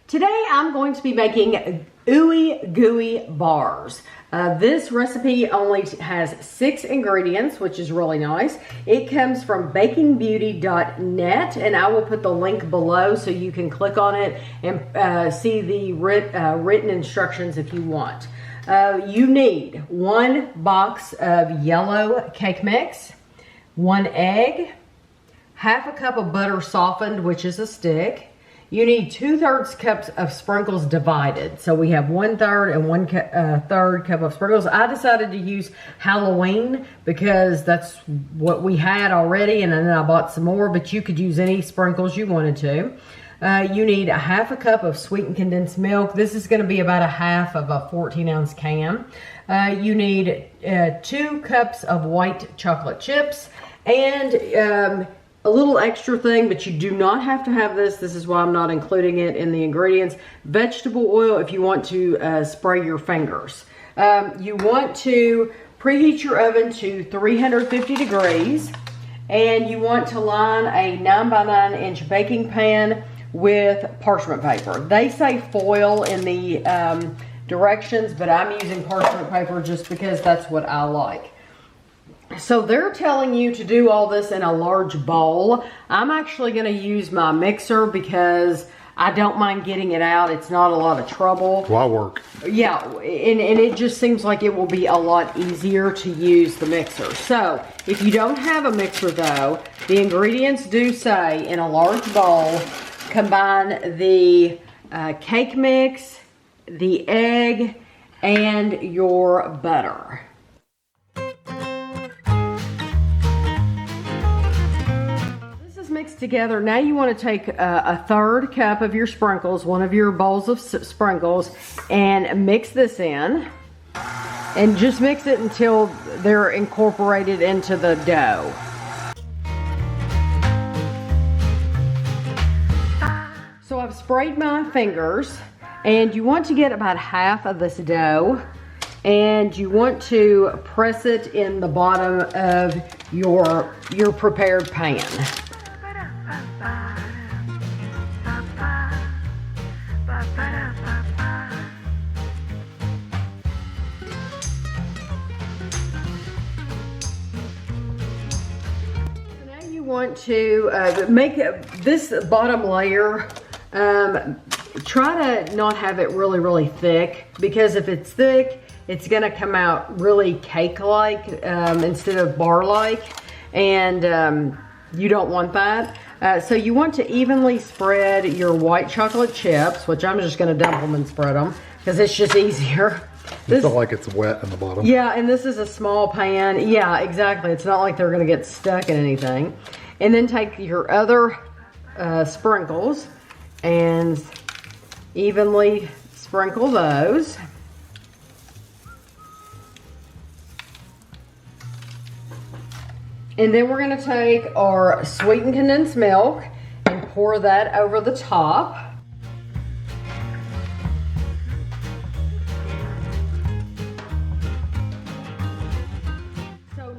Today I'm going to be making Ooey Gooey bars. This recipe only has 6 ingredients, which is really nice. It comes from bakingbeauty.net, and I will put the link below so you can click on it and see the written instructions if you want. You need 1 box of yellow cake mix, 1 egg, half a cup of butter softened, which is a stick. You need 2/3 cups of sprinkles divided. So we have 1/3 and 1/3 cup of sprinkles. I decided to use Halloween because that's what we had already, and then I bought some more, but you could use any sprinkles you wanted to. You need a half a cup of sweetened condensed milk. This is going to be about a half of a 14-ounce can. You need 2 cups of white chocolate chips, and a little extra thing, but you do not have to have this. This is why I'm not including it in the ingredients. Vegetable oil if you want to spray your fingers. You want to preheat your oven to 350 degrees, and you want to line a 9 by 9 inch baking pan with parchment paper. They say foil in the directions, but I'm using parchment paper just because that's what I like. So they're telling you to do all this in a large bowl. I'm actually going to use my mixer because I don't mind getting it out. It's not a lot of trouble. Why work? Yeah, and it just seems like it will be a lot easier to use the mixer. So if you don't have a mixer though, the ingredients do say in a large bowl, combine the cake mix, the egg, and your butter. Mixed together. Now you want to take a 1/3 cup of your sprinkles, one of your bowls of sprinkles, and mix this in, and just mix it until they're incorporated into the dough. So I've sprayed my fingers, and you want to get about half of this dough, and you want to press it in the bottom of your prepared pan. Want to make this bottom layer, try to not have it really thick, because if it's thick it's gonna come out really cake-like instead of bar-like, and you don't want that. So you want to evenly spread your white chocolate chips, which I'm just gonna dump them and spread them because it's just easier. You feel like it's wet in the bottom. Yeah, and this is a small pan. Yeah, exactly. It's not like they're gonna get stuck in anything. And then take your other sprinkles and evenly sprinkle those. And then we're gonna take our sweetened condensed milk and pour that over the top.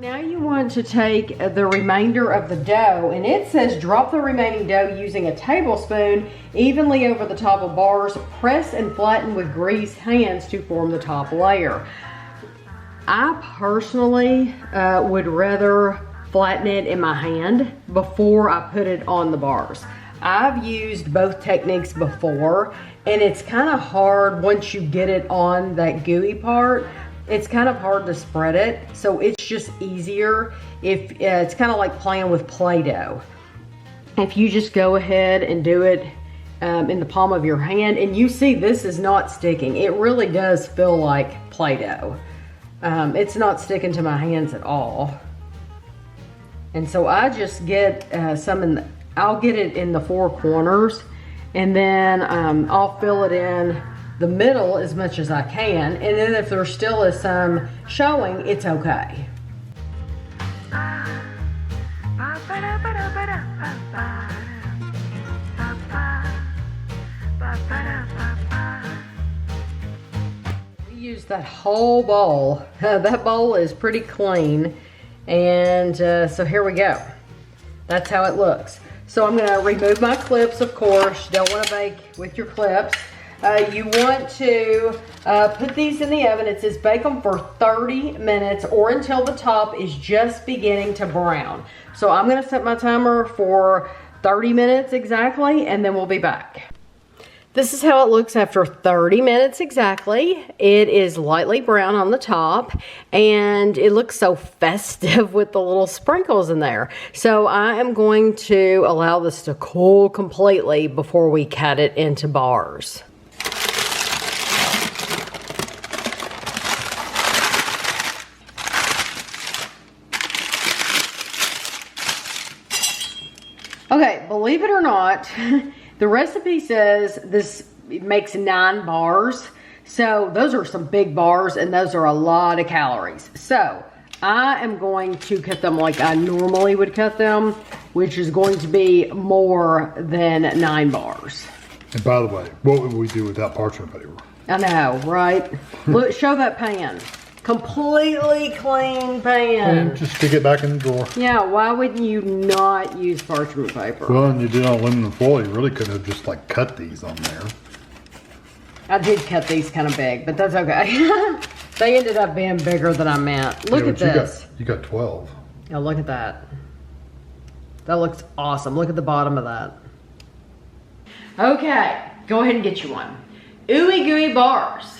Now you want to take the remainder of the dough, and it says drop the remaining dough using a tablespoon evenly over the top of bars. Press and flatten with greased hands to form the top layer. I personally would rather flatten it in my hand before I put it on the bars. I've used both techniques before, and it's kind of hard once you get it on that gooey part. It's kind of hard to spread it, so it's just easier if it's kind of like playing with Play-Doh. If you just go ahead and do it in the palm of your hand, and you see this is not sticking. It really does feel like Play-Doh. It's not sticking to my hands at all. And so I just get I'll get it in the 4 corners, and then I'll fill it in the middle as much as I can, and then if there still is some showing, it's okay. We use that whole bowl. That bowl is pretty clean, and so here we go. That's how it looks. So I'm gonna remove my clips, of course. You don't wanna bake with your clips. You want to put these in the oven. It says bake them for 30 minutes or until the top is just beginning to brown. So I'm gonna set my timer for 30 minutes exactly, and then we'll be back. This is how it looks after 30 minutes exactly. It is lightly brown on the top, and it looks so festive with the little sprinkles in there. So I am going to allow this to cool completely before we cut it into bars. Okay, believe it or not, the recipe says this makes 9 bars. So those are some big bars, and those are a lot of calories. So I am going to cut them like I normally would cut them, which is going to be more than 9 bars. And by the way, what would we do without parchment paper? I know, right? Look, show that pan. Completely clean pan. And just stick it back in the drawer. Yeah, why wouldn't you not use parchment paper? Well, and you did on aluminum foil, you really could have just like cut these on there. I did cut these kind of big, but that's okay. They ended up being bigger than I meant. Look at this. You got 12. Oh, look at that. That looks awesome. Look at the bottom of that. Okay, go ahead and get you one. Ooey Gooey bars.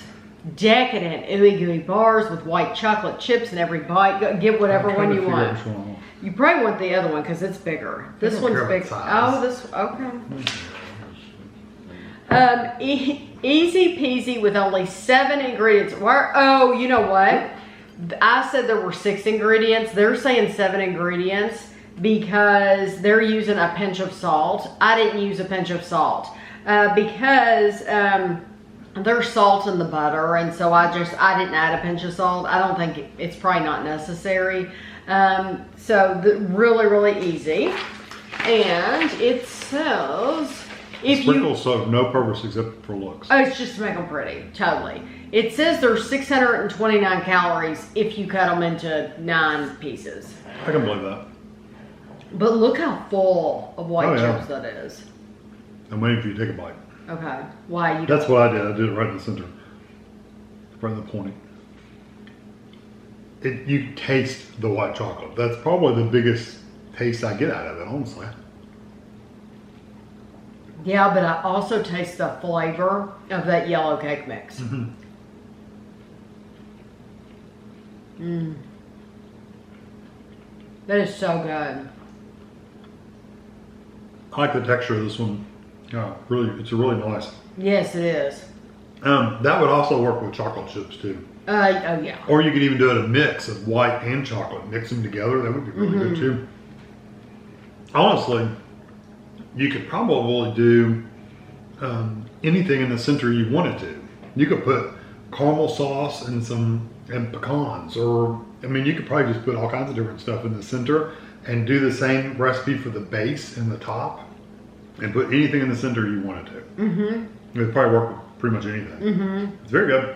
Decadent Ooey Gooey bars with white chocolate chips in every bite. Go, get whatever one you want. You probably want the other one because it's bigger. This one's big. Oh, this, okay. Easy peasy with only 7 ingredients. Where? Oh, you know what? I said there were 6 ingredients. They're saying 7 ingredients because they're using a pinch of salt. I didn't use a pinch of salt because there's salt in the butter, and so I didn't add a pinch of salt. I don't think it's probably not necessary. Really, really easy. And it says sprinkles serve no purpose except for looks. Oh, it's just to make them pretty, totally. It says there's 629 calories if you cut them into 9 pieces. I can believe that. But look how full of white chips that is. I'm waiting for you to take a bite. Okay. Why? That's what I did. I did it right in the center. Right in the point. You taste the white chocolate. That's probably the biggest taste I get out of it, honestly. Yeah, but I also taste the flavor of that yellow cake mix. That is so good. I like the texture of this one. Yeah, really, it's really nice. Yes, it is. That would also work with chocolate chips too. Oh yeah. Or you could even do it a mix of white and chocolate. Mix them together. That would be really good too. Honestly, you could probably do anything in the center you wanted to. You could put caramel sauce and pecans, or I mean, you could probably just put all kinds of different stuff in the center and do the same recipe for the base and the top, and put anything in the center you wanted to. It would probably work with pretty much anything. It's very good.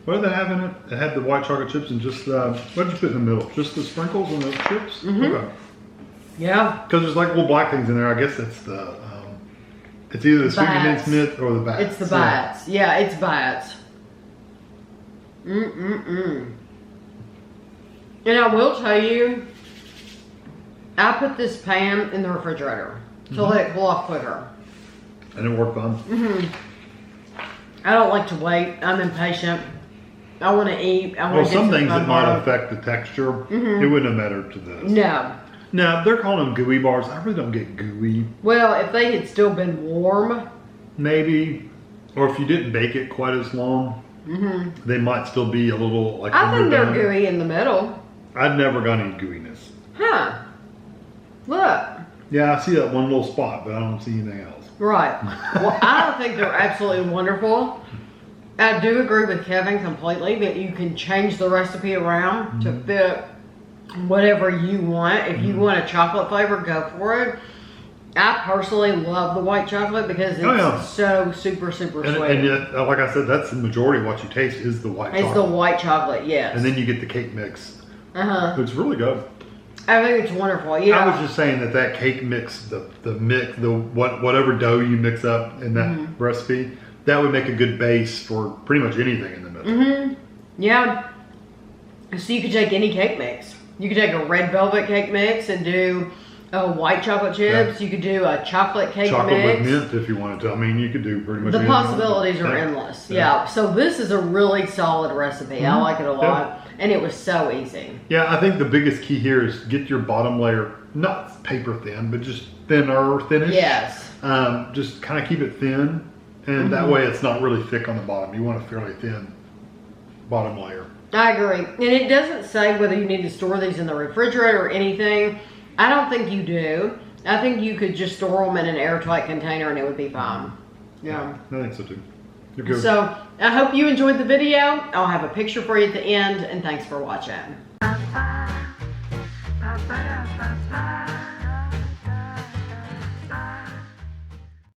What did they have in it? It had the white chocolate chips and just what did you put in the middle? Just the sprinkles and the chips? Okay. Yeah. Because there's like little black things in there. I guess it's the it's either the sweet condensed milk or the bats. It's the bats. Yeah, it's bats. And I will tell you, I put this pan in the refrigerator to let it cool off quicker. And it worked fine. I don't like to wait. I'm impatient. I want to eat. I want to get some to the things fun that might part. affect the texture, it wouldn't have mattered to this. No. Now, they're calling them gooey bars. I really don't get gooey. Well, if they had still been warm. Maybe. Or if you didn't bake it quite as long, they might still be a little like I think they're underdone. gooey in the middle. I've never got any gooiness. Huh. Look. Yeah, I see that one little spot, but I don't see anything else. Right. Well, I think they're absolutely wonderful. I do agree with Kevin completely that you can change the recipe around to fit whatever you want. If you want a chocolate flavor, go for it. I personally love the white chocolate because it's so super sweet. And yet, like I said, that's the majority of what you taste is the white chocolate. It's the white chocolate, yes. And then you get the cake mix. It's really good. I think it's wonderful. Yeah. I was just saying that cake mix, whatever dough you mix up in that recipe, that would make a good base for pretty much anything in the middle. Yeah. So you could take any cake mix. You could take a red velvet cake mix and do white chocolate chips. Yeah. You could do a chocolate cake Chocolate mix. with mint if you wanted to. I mean, you could do pretty much The anything. possibilities are endless. Yeah. So this is a really solid recipe. I like it a lot. And it was so easy. Yeah, I think the biggest key here is get your bottom layer, not paper thin, but just thinner, thinnish. Yes. Just kind of keep it thin. And that way it's not really thick on the bottom. You want a fairly thin bottom layer. I agree. And it doesn't say whether you need to store these in the refrigerator or anything. I don't think you do. I think you could just store them in an airtight container and it would be fine. Yeah. I think so too. You're good. So I hope you enjoyed the video. I'll have a picture for you at the end, and thanks for watching.